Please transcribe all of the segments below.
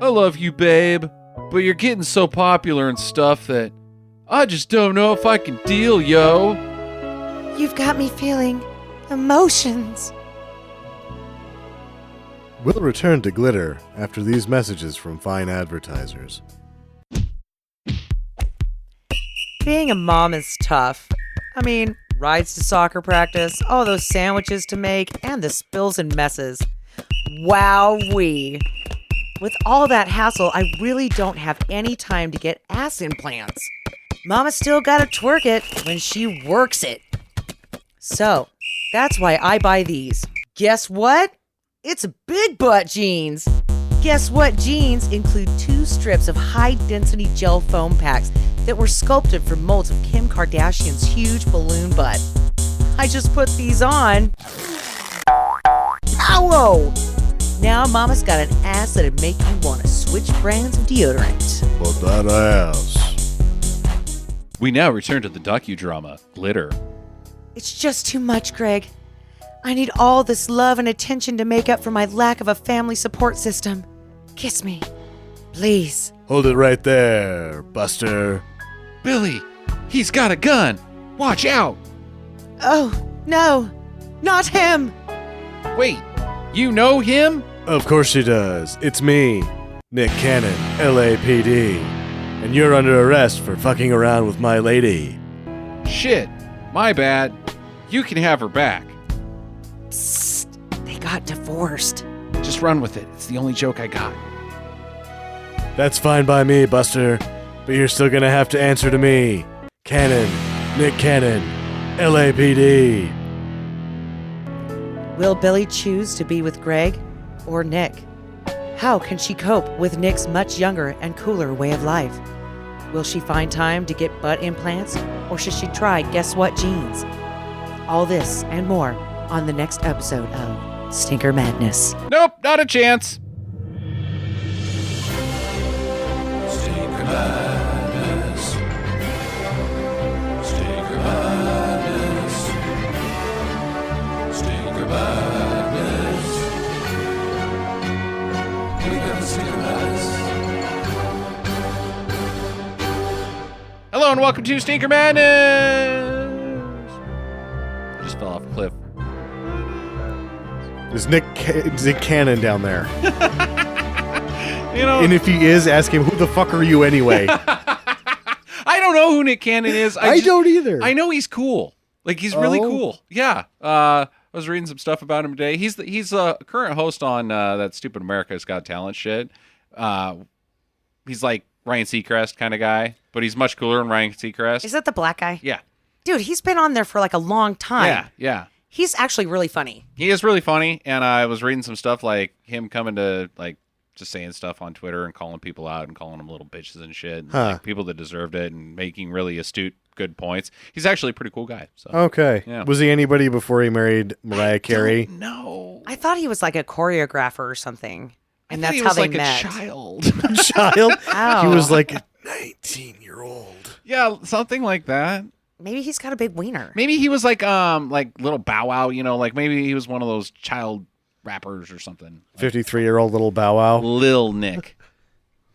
I love you, babe, but you're getting so popular and stuff that I just don't know if I can deal, yo. You've got me feeling emotions. We'll return to Glitter after these messages from fine advertisers. Being a mom is tough. I mean, rides to soccer practice, all those sandwiches to make, and the spills and messes. Wowee. With all that hassle, I really don't have any time to get ass implants. Mama still gotta twerk it when she works it. So, that's why I buy these. Guess what? It's big butt jeans. Guess what jeans include 2 strips of high-density gel foam packs that were sculpted from molds of Kim Kardashian's huge balloon butt. I just put these on. Ow! Now Mama's got an ass that'd make you want to switch brands of deodorant. But that ass. We now return to the docudrama, Glitter. It's just too much, Greg. I need all this love and attention to make up for my lack of a family support system. Kiss me, please. Hold it right there, Buster. Billy, he's got a gun. Watch out. Oh, no, not him. Wait, you know him? Of course she does. It's me, Nick Cannon, LAPD. And you're under arrest for fucking around with my lady. Shit, my bad. You can have her back. Psst, they got divorced. Just run with it. It's the only joke I got. That's fine by me, Buster. But you're still gonna have to answer to me. Cannon, Nick Cannon, LAPD. Will Billy choose to be with Greg or Nick? How can she cope with Nick's much younger and cooler way of life? Will she find time to get butt implants, or should she try Guess What jeans? All this and more on the next episode of Stinker Madness. Nope, not a chance. Stinker Madness. Stinker Madness. Stinker Madness. We got the Stinker Madness. Hello and welcome to Stinker Madness. I just fell off a cliff. Is Nick Cannon down there? You know, And if he is, ask him, who the fuck are you anyway? I don't know who Nick Cannon is. I don't either. I know he's cool. Like, he's really cool. Yeah. I was reading some stuff about him today. He's a current host on that stupid America's Got Talent shit. He's like Ryan Seacrest kind of guy, but he's much cooler than Ryan Seacrest. Is that the black guy? Yeah. Dude, he's been on there for like a long time. Yeah, yeah. He's actually really funny. He is really funny, and I was reading some stuff like him coming to like just saying stuff on Twitter and calling people out and calling them little bitches and shit, and, like, people that deserved it, and making really astute, good points. He's actually a pretty cool guy. So. Okay. Yeah. Was he anybody before he married Mariah Carey? No. I thought he was like a choreographer or something. And I thought that's he how was they like met. a child. Child? Oh. He was like a 19-year-old. Yeah, something like that. Maybe he's got a big wiener. Maybe he was like little Bow Wow, you know, like maybe he was one of those child rappers or something. 53-year-old little Bow Wow. Lil Nick.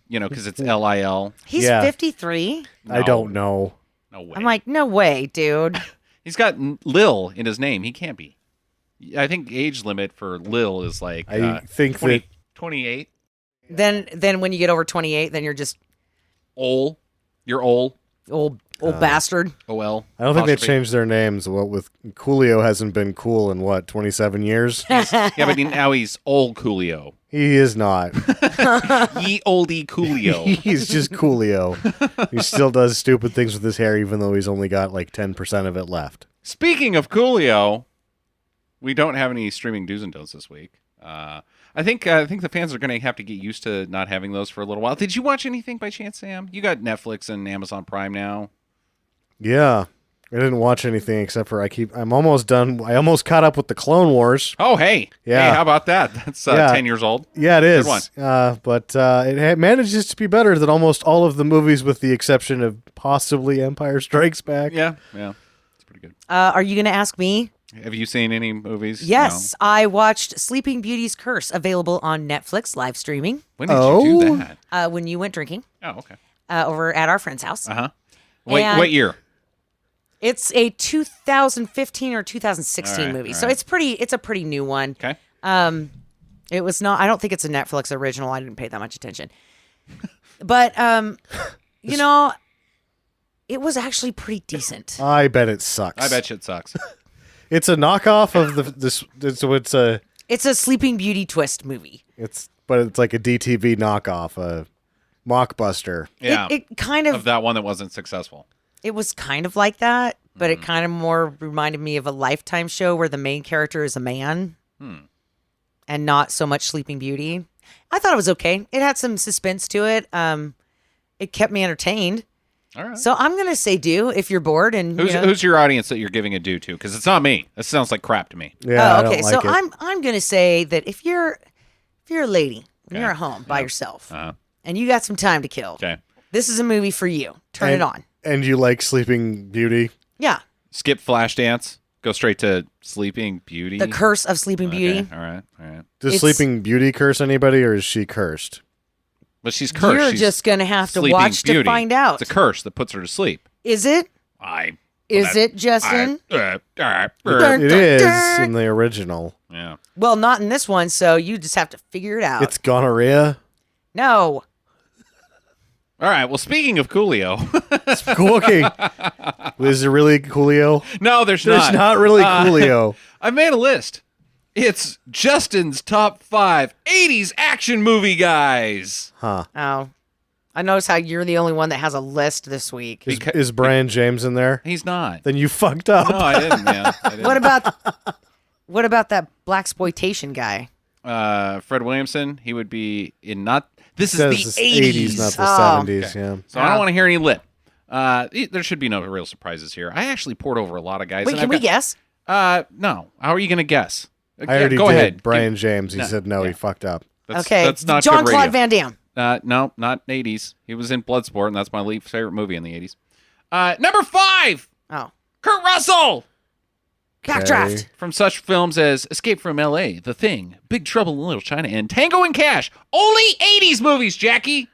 You know, because it's Lil. He's Yeah. 53? I don't know. No way. I'm like, no way, dude. He's got Lil in his name. He can't be. I think age limit for Lil is like I think 28. Then when you get over 28, then you're just Ol. You're old. old bastard. OL. I don't think they apostrophe. changed their names. Well, with Coolio hasn't been cool in, 27 years? Yeah, but now he's old Coolio. He is not. Ye oldie Coolio. He's just Coolio. He still does stupid things with his hair, even though he's only got like 10% of it left. Speaking of Coolio, we don't have any streaming do's and don'ts this week. I think the fans are going to have to get used to not having those for a little while. Did you watch anything by chance, Sam? You got Netflix and Amazon Prime now. Yeah. I didn't watch anything except for I'm almost done. I almost caught up with the Clone Wars. Oh, hey. Yeah. Hey, how about that? That's 10 years old. Yeah, it is. Good one. But it manages to be better than almost all of the movies with the exception of possibly Empire Strikes Back. Yeah. It's pretty good. Are you going to ask me? Have you seen any movies? Yes, I watched Sleeping Beauty's Curse, available on Netflix live streaming. No? When did you do that? When you went drinking Oh, okay. over at our friend's house. Uh huh. Wait, And- what year? It's a 2015 or 2016 All right, movie, all so right. it's a pretty new one. Okay. It was not. I don't think it's a Netflix original. I didn't pay that much attention, but you know, it was actually pretty decent. I bet it sucks. I bet you it sucks. It's a knockoff of this. So It's a Sleeping Beauty twist movie. but it's like a DTV knockoff, a mockbuster. Yeah. It kind of that one that wasn't successful. it was kind of like that, but it kind of more reminded me of a Lifetime show where the main character is a man and not so much Sleeping Beauty. I thought it was okay. It had some suspense to it. It kept me entertained. All right. So I'm gonna say do if you're bored and Who's your audience that you're giving a due to? Because it's not me. That sounds like crap to me. Yeah, I okay. don't So like it. I'm gonna say that if you're a lady and you're at home by yourself Uh-huh. and you got some time to kill, Okay. this is a movie for you. Turn it on. And you like Sleeping Beauty? Yeah. Skip Flashdance. Go straight to Sleeping Beauty. The Curse of Sleeping Okay, Beauty. All right. All right. Does It's- Sleeping Beauty curse anybody, or is she cursed? But she's cursed. You're She's just gonna have to Sleeping watch Beauty. to find out. It's a curse that puts her to sleep. Is it? Is it, Justin? It is in the original. Yeah. Well, not in this one, so you just have to figure it out. It's gonorrhea. No. All right. Well, speaking of Coolio, Cool. Okay. Is it really Coolio? no, there's There's not really Coolio. I made a list. It's Justin's top 5 '80s action movie guys. Huh. Oh. I notice how you're the only one that has a list this week. Is Brian James in there? He's not. Then you fucked up. No, I didn't. Yeah. I didn't. What about that blaxploitation guy? Fred Williamson? He would be in not. This is Says the '80s. not the Oh. 70s. Yeah. So I don't want to hear any lip. There should be no real surprises here. I actually poured over a lot of guys. Wait, and can I've we got- guess? No. How are you going to guess? I already Go did. ahead. Brian James. He No, said no. yeah. He fucked up. Okay. That's not John good Claude radio. Van Damme. No, not '80s. He was in Bloodsport, and that's my least favorite movie in the '80s. Number 5, Oh. Kurt Russell. Backdraft. From such films as Escape from L.A., The Thing, Big Trouble in Little China, and Tango and Cash. Only '80s movies, Jackie.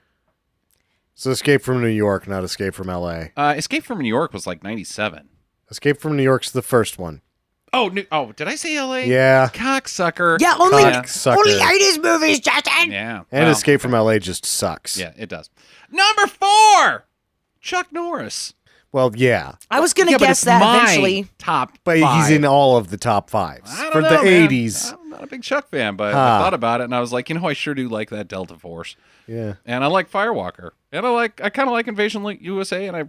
So Escape from New York, not Escape from L.A. Escape from New York was like '97. Escape from New York's the first one. Oh, did I say L.A.? Yeah. Cocksucker. Yeah, only Cocksucker. only 80s movies, Justin. Yeah. And well, Escape from L.A. just sucks. Yeah, it does. Number 4, Chuck Norris. Well, yeah. I was gonna Yeah, but guess it's that my eventually. top But 5. he's in all of the top 5s. I don't For know, the man. 80s. I'm not a big Chuck fan, but Huh. I thought about it and I was like, I sure do like that Delta Force. Yeah. And I like Firewalker. And I kind of like Invasion USA, and I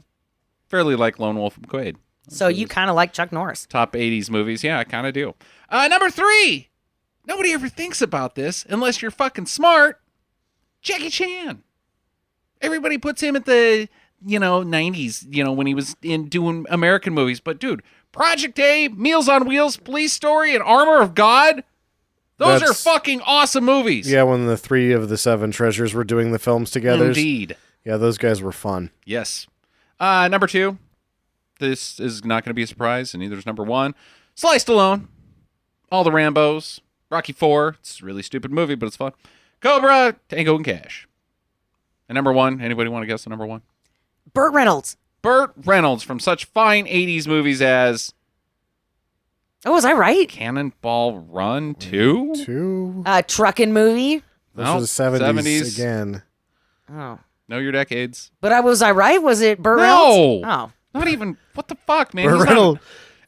fairly like Lone Wolf and Quaid. So you kind of like Chuck Norris. Top 80s movies. Yeah, I kind of do. Number 3. Nobody ever thinks about this unless you're fucking smart. Jackie Chan. Everybody puts him at the, 90s, when he was in doing American movies. But, dude, Project A, Meals on Wheels, Police Story, and Armor of God, those are That's- fucking awesome movies. Yeah, when the 3 of the 7 treasures were doing the films together. Indeed. Yeah, those guys were fun. Yes. Number 2. This is not going to be a surprise, and neither is number 1. Sly Stallone. All the Rambos. Rocky 4. It's a really stupid movie, but it's fun. Cobra. Tango and Cash. And number 1. Anybody want to guess the number 1? Burt Reynolds. Burt Reynolds from such fine 80s movies as Oh, was I right? Cannonball Run 2? 2? Trucking movie. Those No, were the 70s, 70s. again. Oh. Know your decades. But was I right? Was it Burt No. Reynolds? Oh. Not even. What the fuck, man? Burt He's not Reynolds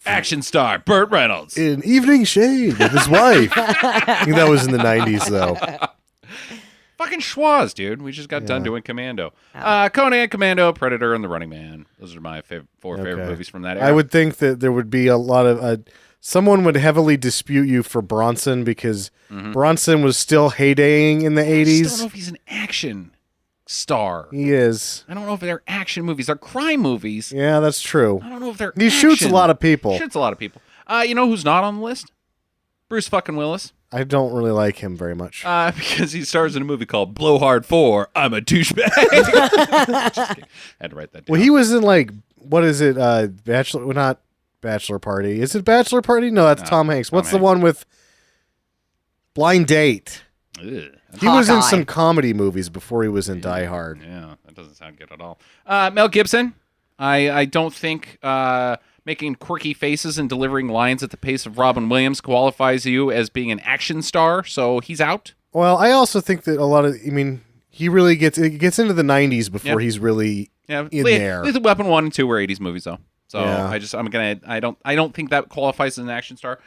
an action star. Burt Reynolds. in Evening Shade with his wife. I think that was in the 90s, though. Fucking schwaz, dude. We just got done doing Commando. Conan, Commando, Predator, and The Running Man. Those are my four favorite Okay. movies from that era. I would think that there would be a lot of... someone would heavily dispute you for Bronson because Bronson was still heydaying in the I just 80s. don't know if he's an action star. He is. I don't know if they're action movies. They're crime movies. Yeah, that's true. I don't know if they're He shoots a action. lot of people. Shoots a lot of people. You know who's not on the list? Bruce fucking Willis. I don't really like him very much. Because he stars in a movie called Blowhard 4, I'm a douchebag. Just kidding. Had to write that down. Well, he was in, like, what is it? Bachelor... Well, not Bachelor Party. Is it Bachelor Party? No, that's No, Tom Hanks. Tom What's the Hanks. one with Blind Date? Ugh. He was in Hawkeye. some comedy movies before he was in Die Hard. Yeah, that doesn't sound good at all. Mel Gibson. I don't think making quirky faces and delivering lines at the pace of Robin Williams qualifies you as being an action star, so he's out. Well, I also think that a lot of, he really gets into the 90s before Yeah. he's really Yeah, in there. Lethal Weapon 1 and 2 were 80s movies though. So Yeah. I don't think that qualifies as an action star.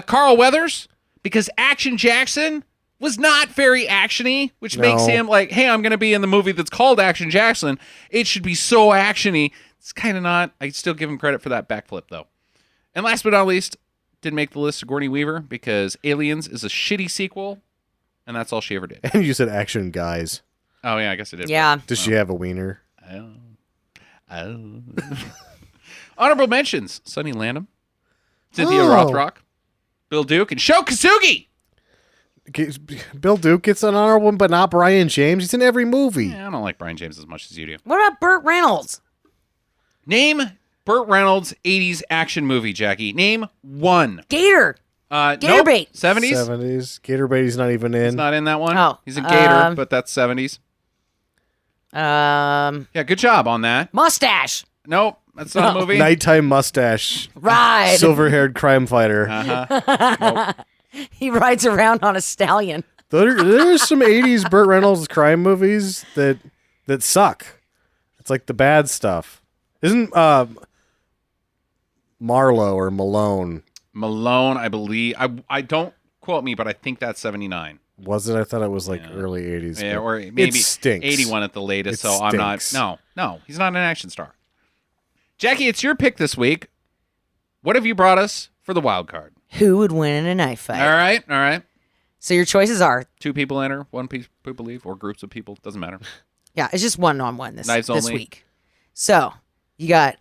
Carl Weathers, because Action Jackson was not very actiony, which makes No. him like, hey, I'm gonna be in the movie that's called Action Jackson. It should be so actiony. It's kind of not. I still give him credit for that backflip though. And last but not least, didn't make the list, Sigourney Weaver, because Aliens is a shitty sequel, and that's all she ever did. And you said action guys. Oh yeah, I guess it did. Yeah. Does she have a wiener? Oh. Honorable mentions: Sonny Landham, Cynthia Oh. Rothrock, Bill Duke, and Sho Kosugi. Bill Duke gets an honorable one, but not Brian James. He's in every movie. Yeah, I don't like Brian James as much as you do. What about Burt Reynolds? Name Burt Reynolds' 80s action movie, Jackie. Name one. Gator. Nope. Gator-bait. 70s? 70s. Gator Bait's not even in. He's not in that one. Oh, He's in Gator, but that's 70s. Yeah, good job on that. Mustache. Nope, that's not a movie. Nighttime mustache. Ride. Silver-haired crime fighter. He rides around on a stallion. There's some 80s Burt Reynolds crime movies that suck. It's like the bad stuff. Isn't Marlowe or Malone? Malone, I believe. I don't quote me, but I think that's 79. Was it? I thought it was like early 80s. Yeah, but or maybe it stinks. 81 at the latest. It So I'm not. stinks. No, he's not an action star. Jackie, it's your pick this week. What have you brought us for the wild card? Who would win in a knife fight? All right. So your choices are, 2 people enter, 1 people leave, or groups of people. Doesn't matter. yeah, it's just one-on-one this Knives only. week. So you got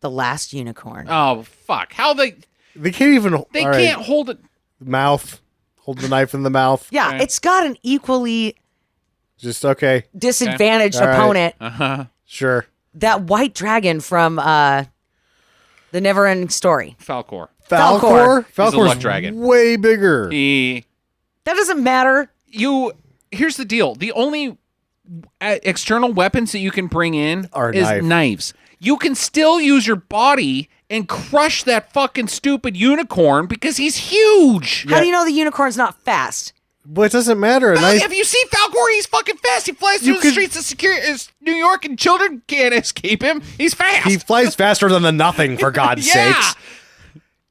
The Last Unicorn. Oh fuck! How They can't even. they all right, can't hold it. mouth. Hold the knife in the mouth. Yeah, Okay. it's got an equally Just okay. disadvantaged All right. opponent. Uh-huh. Sure. That white dragon from The Never-Ending Story. Falcor. Falcor. He's a Falcor's luck dragon. way bigger. That doesn't matter. Here's the deal. The only external weapons that you can bring in Are is knife. knives. You can still use your body and crush that fucking stupid unicorn because he's huge. How do you know the unicorn's not fast? But it doesn't matter. A knife. If you see Falcor, he's fucking fast. He flies through the streets of New York, and children can't escape him. He's fast. He flies faster than the nothing, for God's Yeah. sakes.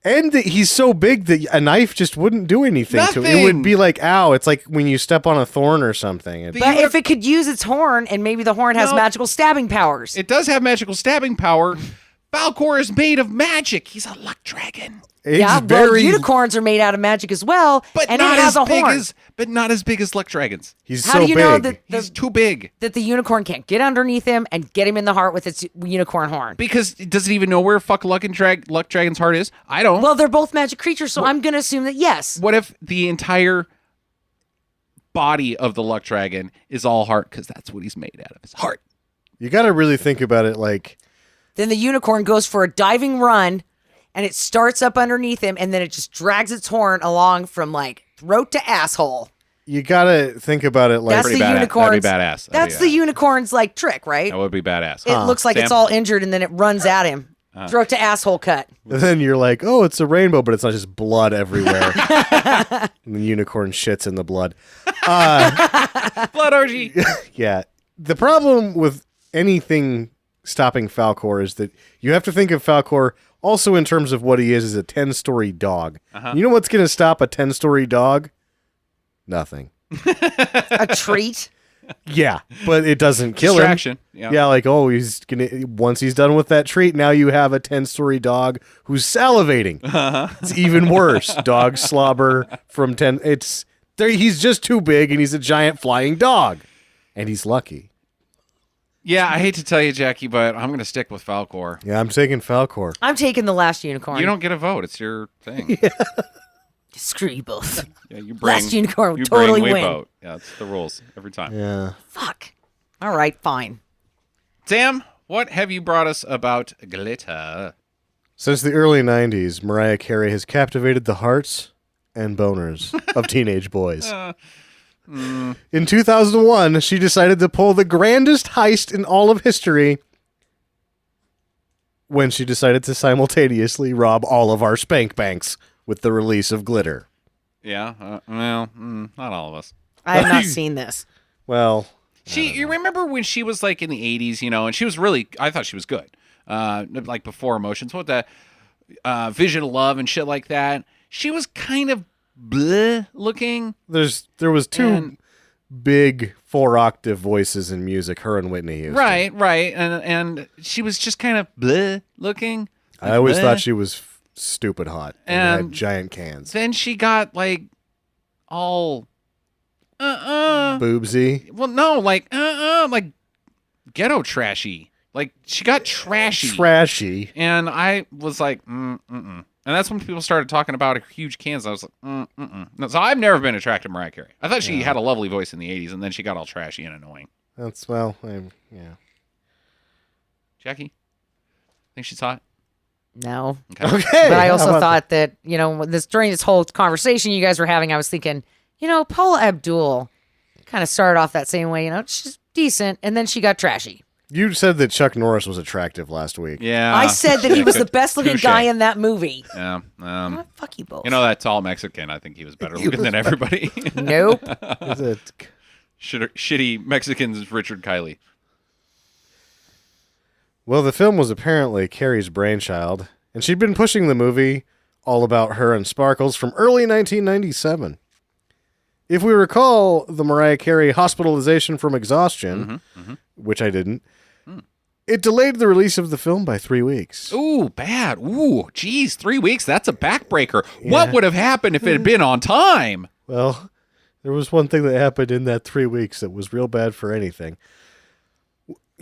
And he's so big that a knife just wouldn't do anything to it. It Nothing. would be like, ow, it's like when you step on a thorn or something. But if it could use its horn, and maybe the horn has No. magical stabbing powers. It does have magical stabbing power. Falcor is made of magic. He's a luck dragon. It's yeah, well, very. unicorns are made out of magic as well, But and not it has as a big horn. but not as big as luck dragons. He's How so do you big. know that He's too big. the unicorn can't get underneath him and get him in the heart with its unicorn horn? Because it doesn't even know where fuck luck dragon's heart is. I don't. Well, they're both magic creatures, so I'm going to assume that yes. What if the entire body of the luck dragon is all heart? Because that's what he's made out of, his heart. You got to really think about it like. Then the unicorn goes for a diving run, and it starts up underneath him, and then it just drags its horn along from like throat to asshole. You got to think about it like. That's Pretty the badass. unicorn's. That'd be badass. That's the unicorn's like trick, right? That would be badass. It looks like Sam? it's all injured, and then it runs at him. Throat to asshole cut. And then you're like, oh, it's a rainbow, but it's not just blood everywhere. And the unicorn shits in the blood. blood orgy. Yeah. The problem with anything stopping Falcor is that you have to think of Falcor also in terms of what he is as a 10-story dog. You know what's going to stop a 10-story dog? Nothing. A treat. Yeah, but it doesn't kill Distraction. him. Yeah, like, oh, he's gonna once he's done with that treat, now you have a 10-story dog who's salivating. It's even worse. Dog slobber from 10. It's there. He's just too big, and he's a giant flying dog, and he's lucky. Yeah, I hate to tell you, Jackie, but I'm going to stick with Falcor. Yeah, I'm taking Falcor. I'm taking the last unicorn. You don't get a vote. It's your thing. Screw you both. Yeah, you bring, Last unicorn would you totally bring, we win. vote. Yeah, that's the rules every time. Yeah. Fuck. All right, fine. Sam, what have you brought us about glitter? Since the early 90s, Mariah Carey has captivated the hearts and boners of teenage boys. In 2001, she decided to pull the grandest heist in all of history when she decided to simultaneously rob all of our spank banks with the release of Glitter. Yeah. Not all of us. I have not seen this. Well, You remember when she was like in the 80s, and she was really, I thought she was good. Like before Emotions, what the Vision of Love and shit like that. She was kind of bleh looking. there was two big 4-octave voices in music, her and Whitney Houston. Right. And she was just kind of bleh looking. I always bleh. thought she was stupid hot and had And giant cans. Then she got like all Boobsy. Well, no, like ghetto trashy. Like she got trashy. Trashy. And I was like, And that's when people started talking about her huge cans. I was like, No, so I've never been attracted to Mariah Carey. I thought she had a lovely voice in the 80s, and then she got all trashy and annoying. That's, yeah. Jackie? Think she's hot? No. Okay. But I how also about thought that, during this whole conversation you guys were having, I was thinking, Paula Abdul kind of started off that same way, she's decent, and then she got trashy. You said that Chuck Norris was attractive last week. Yeah. I said that he was the Good. best looking Touche. guy in that movie. Yeah. Oh, fuck you both. That tall Mexican, I think he was better looking than everybody. Nope. Is it? Shitty Mexicans, Richard Kiley. Well, the film was apparently Carey's brainchild, and she'd been pushing the movie All About Her and Sparkles from early 1997. If we recall the Mariah Carey hospitalization from exhaustion, which I didn't, it delayed the release of the film by 3 weeks. Ooh, bad. Ooh, geez, 3 weeks. That's a backbreaker. What would have happened if it had been on time? Well, there was one thing that happened in that 3 weeks that was real bad for anything.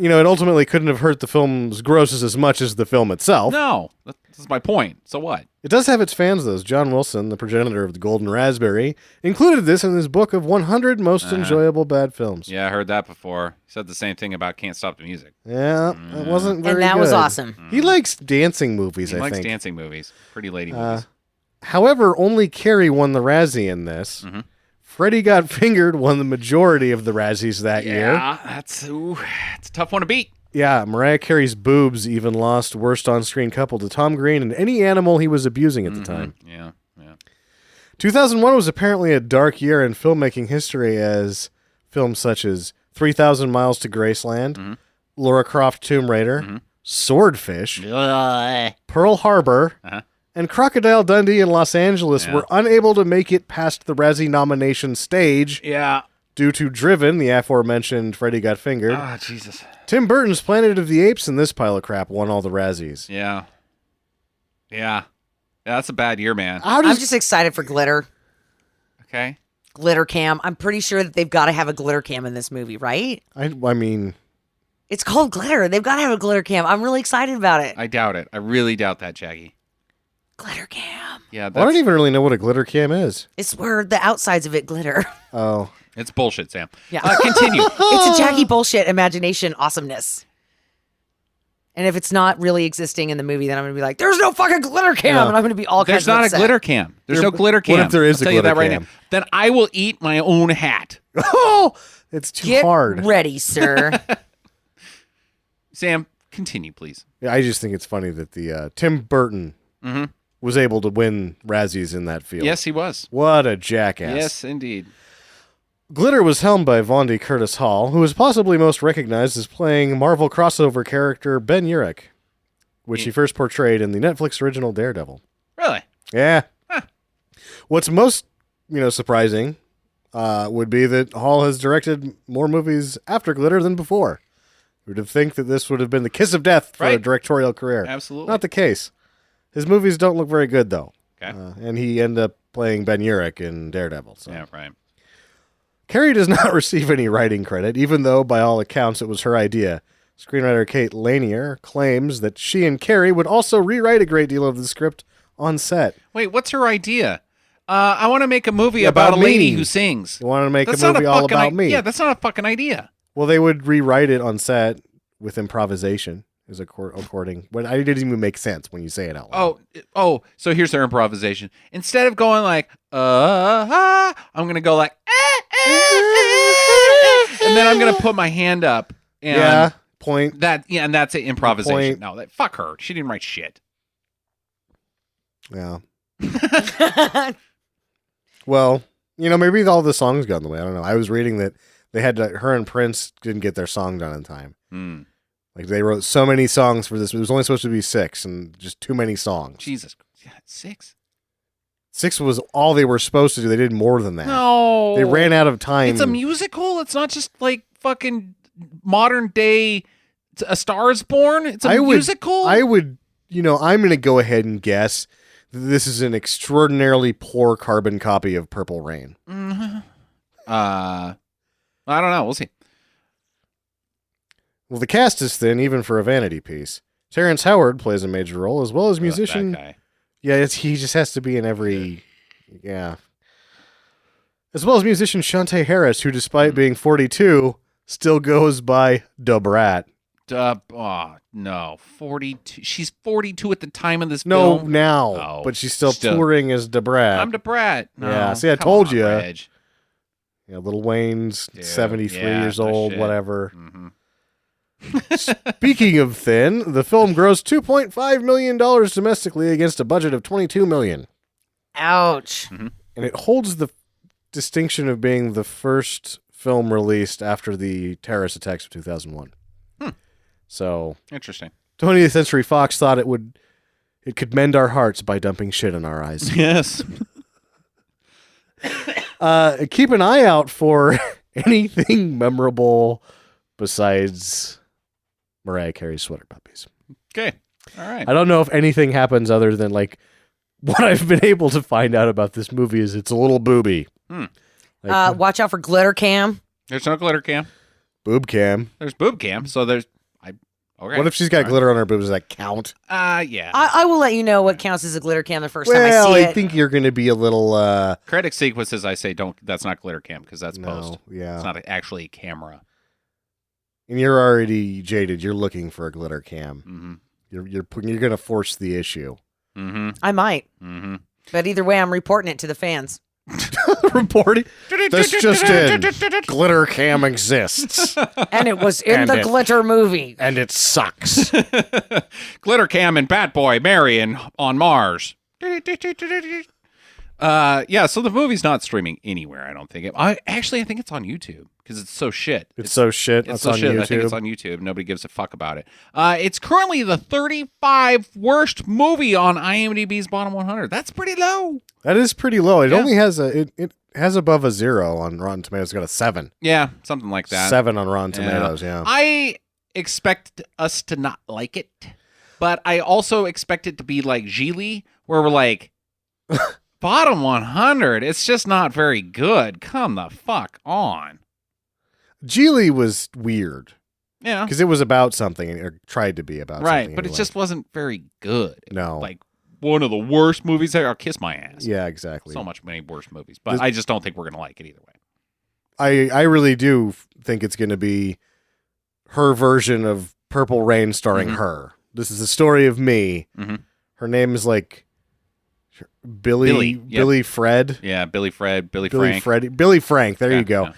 It ultimately couldn't have hurt the film's grosses as much as the film itself. No, that's my point. So what? It does have its fans, though. John Wilson, the progenitor of the Golden Raspberry, included this in his book of 100 most enjoyable bad films. Yeah, I heard that before. He said the same thing about Can't Stop the Music. Yeah, it wasn't very And that good. was awesome. He likes dancing movies, He I likes think. dancing movies. Pretty lady movies. However, only Carey won the Razzie in this. Freddie Got Fingered won the majority of the Razzies that year. Yeah, it's a tough one to beat. Yeah, Mariah Carey's boobs even lost Worst On-Screen Couple to Tom Green and any animal he was abusing at the time. Yeah. 2001 was apparently a dark year in filmmaking history as films such as 3,000 Miles to Graceland, Lara Croft Tomb Raider, Swordfish, Pearl Harbor, and Crocodile Dundee in Los Angeles were unable to make it past the Razzie nomination stage Yeah. due to Driven, the aforementioned Freddie Got Fingered. Ah, Jesus. Tim Burton's Planet of the Apes and this pile of crap won all the Razzies. Yeah, that's a bad year, man. How I'm does just excited for glitter. Okay. Glitter cam. I'm pretty sure that they've got to have a glitter cam in this movie, right? I mean, It's called Glitter. They've got to have a glitter cam. I'm really excited about it. I doubt it. I really doubt that, Jackie. Glitter cam. Yeah, I don't even really know what a glitter cam is. It's where the outsides of it glitter. Oh, It's bullshit, Sam. Yeah. Continue. It's a Jackie bullshit imagination awesomeness. And if it's not really existing in the movie, then I'm going to be like, there's no fucking glitter cam. No. And I'm going to be all There's kinds of not a upset. glitter cam. There's no glitter cam. What if there is I'll a tell you that glitter right cam? now. Then I will eat my own hat. oh, it's too Get hard. ready, sir. Sam, continue, please. Yeah, I just think it's funny that the Tim Burton was able to win Razzies in that field. Yes, he was. What a jackass. Yes, indeed. Glitter was helmed by Vondi Curtis Hall, who is possibly most recognized as playing Marvel crossover character Ben Urich, which he first portrayed in the Netflix original Daredevil. Really? Yeah. What's most, surprising would be that Hall has directed more movies after Glitter than before. You would think that this would have been the kiss of death for a Right. directorial career. Absolutely. Not the case. His movies don't look very good, though. Okay. And he ended up playing Ben Urich in Daredevil. So. Yeah, right. Carey does not receive any writing credit, even though, by all accounts, it was her idea. Screenwriter Kate Lanier claims that she and Carey would also rewrite a great deal of the script on set. Wait, what's her idea? I want to make a movie About about a lady me. who sings. You want to make That's a not movie all fucking about me? Yeah, that's not a fucking idea. Well, they would rewrite it on set with improvisation is according. But I didn't even make sense when you say it out loud. So here's their improvisation. Instead of going like, I'm going to go like, and then I'm going to put my hand up. And point. And that's an improvisation. Point. No, fuck her. She didn't write shit. Yeah. Well, maybe all the songs got in the way. I don't know. I was reading that they had her and Prince didn't get their song done in time. Like they wrote so many songs for this. It was only supposed to be 6 and just too many songs. Jesus. 6? 6 was all they were supposed to do. They did more than that. No. They ran out of time. It's a musical. It's not just like fucking modern day A Star is Born. It's a musical. I'm going to go ahead and guess that this is an extraordinarily poor carbon copy of Purple Rain. Mm-hmm. I don't know. We'll see. Well, the cast is thin, even for a vanity piece. Terrence Howard plays a major role, as well as musician. That guy. Yeah, he just has to be in every. Yeah. As well as musician Shantae Harris, who, despite being 42, still goes by Da Brat. No, 42. She's 42 at the time of this No, film. now. Oh, but she's still touring as Da Brat. I'm Da Brat. No, yeah, see, I come told on, you. Reg. Yeah, Lil Wayne's Dude, 73 yeah, years no old, shit. whatever. Mm-hmm. Speaking of thin, the film grossed $2.5 million domestically against a budget of $22 million. Ouch. And it holds the distinction of being the first film released after the terrorist attacks of 2001. So, Interesting. 20th Century Fox thought it could mend our hearts by dumping shit in our eyes. Yes. Keep an eye out for anything memorable besides Mariah Carey's Sweater Puppies. Okay. All right. I don't know if anything happens other than like what I've been able to find out about this movie is it's a little booby. Watch out for glitter cam. There's no glitter cam. Boob cam. There's boob cam. So there's. Okay. What if she's got glitter on her boobs? Does that count? Yeah. I will let you know what counts as a glitter cam the first time Well, I see I it. think you're going to be a little. Credit sequences, I say, don't. That's not glitter cam because that's post. Yeah. It's not actually a camera. And you're already jaded. You're looking for a glitter cam. Mm-hmm. You're going to force the issue. Mm-hmm. I might. Mm-hmm. But either way, I'm reporting it to the fans. Reporting. This just in. Glitter cam exists. And it was in And the it- glitter movie. And it sucks. Glitter cam and Batboy marrying on Mars. Yeah, so the movie's not streaming anywhere, I don't think. I think it's on YouTube because it's so shit. It's so shit. It's It's so on shit. YouTube. I think it's on YouTube. Nobody gives a fuck about it. It's currently the 35 worst movie on IMDb's bottom 100. That's pretty low. That is pretty low. It Yeah. only has it has above a 0 on Rotten Tomatoes. It's got a 7. Yeah, something like that. 7 on Rotten Tomatoes, yeah. I expect us to not like it, but I also expect it to be like Geely, where we're like, bottom 100, it's just not very good. Come the fuck on. Geely was weird Yeah. because it was about something, or tried to be about Right, something. but it anyway. just wasn't very good. No. Like one of the worst movies ever. I'll kiss my ass. Yeah, exactly. So much many worse movies, but I just don't think we're going to like it either way. I really do think it's going to be her version of Purple Rain starring her. This is the story of me. Mhm. Her name is like Billy Fred. Yeah, Billy Frank. Billy Frank. There you go. Yeah.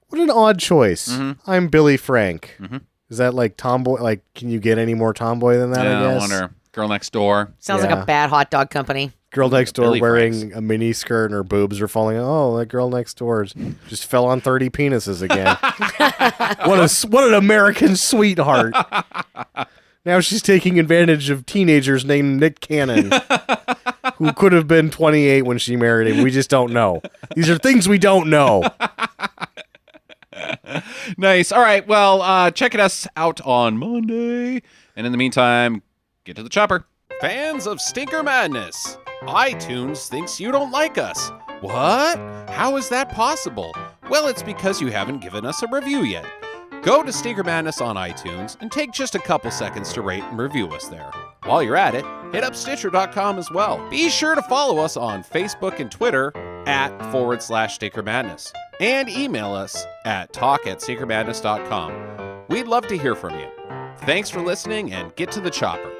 What an odd choice. Mhm. I'm Billy Frank. Mhm. Is that like tomboy? Like, can you get any more tomboy than that? Yeah, I I guess. wonder. Girl Next Door. Sounds like Yeah. a bad hot dog company. Girl next door Billy wearing Franks. a mini skirt and her boobs are falling. Oh, that girl next door just fell on 30 penises again. what an American sweetheart. Now she's taking advantage of teenagers named Nick Cannon, who could have been 28 when she married him. We just don't know. These are things we don't know. Nice. All right. Well, check us out on Monday. And in the meantime, get to the chopper. Fans of Stinker Madness, iTunes thinks you don't like us. What? How is that possible? Well, it's because you haven't given us a review yet. Go to Stinker Madness on iTunes and take just a couple seconds to rate and review us there. While you're at it, hit up Stitcher.com as well. Be sure to follow us on Facebook and Twitter @/Stinker Madness and email us at talk@stinkermadness.com. We'd love to hear from you. Thanks for listening and get to the chopper.